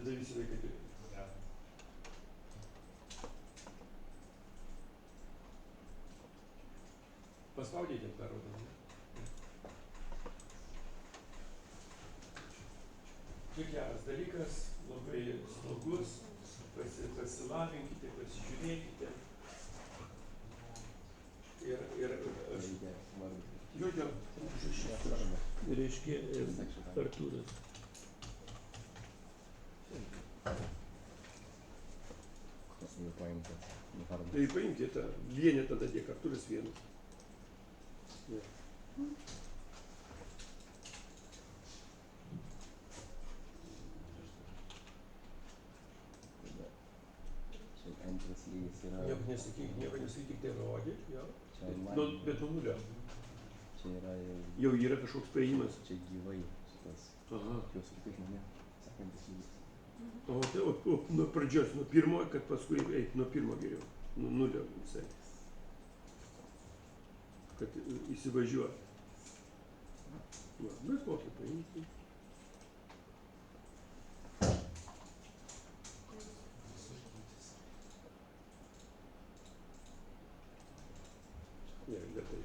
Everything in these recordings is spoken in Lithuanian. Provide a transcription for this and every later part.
tada visi vaikai turi. Paspaudėte perrodomą. Čia geras dalykas, labai slogus, pasilavinkite, pasižiūrėkite. Ir aš... Jo, reiškia Artūras. Tai paimkite tą vienetą dadėk, Artūras vienas. Ja. Antras lygis yra... Nieko nesakyk, tik tai rodyk, jo. Bet nuo nulio. Čia yra... Jau yra kažkoks praėjimas. Čia gyvai šitas. Aha. Jau su kitais žmonėm. Sekantis lygis. O nuo pradžios, nuo pirmo, kad paskui eit nuo pirmo geriau. Nuo nulio visai. Kad įsivažiuot. Va, bet kokį paimti. Ne, lėtai.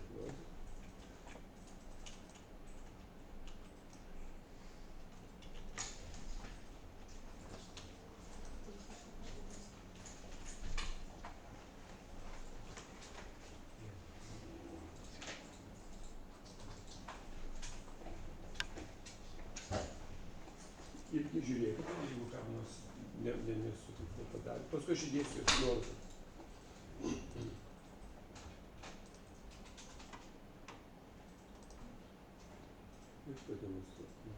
Irgi žiūrėkite, jeigu kam nors nesutikta padarė. Paskui aš įdėsiu nuorodą. Ir pademonstruoti.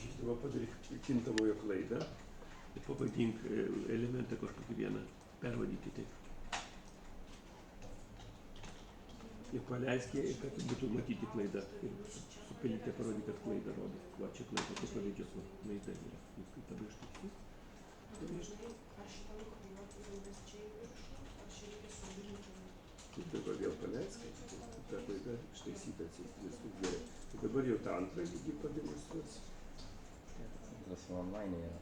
Žinoma, padaryk kintamojo klaidą ir pavadink elementą kažkokį vieną. Pervadykite. Ir paleiskite, kad būtų matyti klaida. Ir supelite parodyti, kad klaida rodo. Va, čia klaida, tai pavydžios klaida yra. Viskai pabrėžti. Ar šitą nuklijuoti jau mes čia į viršų, ar čia reikia suvirinti? Ir dabar vėl paleiskite. Ta klaida ištaisyta, viskas gerai. Ir dabar jau tą antrą lygį pademonstruos. Tas online yra.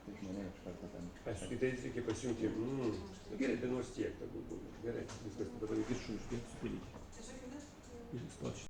Tai žmonė iš karto ten... Su kitais reikia pasijungti. Gerai, tai nors tiek. Gerai, viskas dabar į viršų uždėti supelyti. Ir įstoči.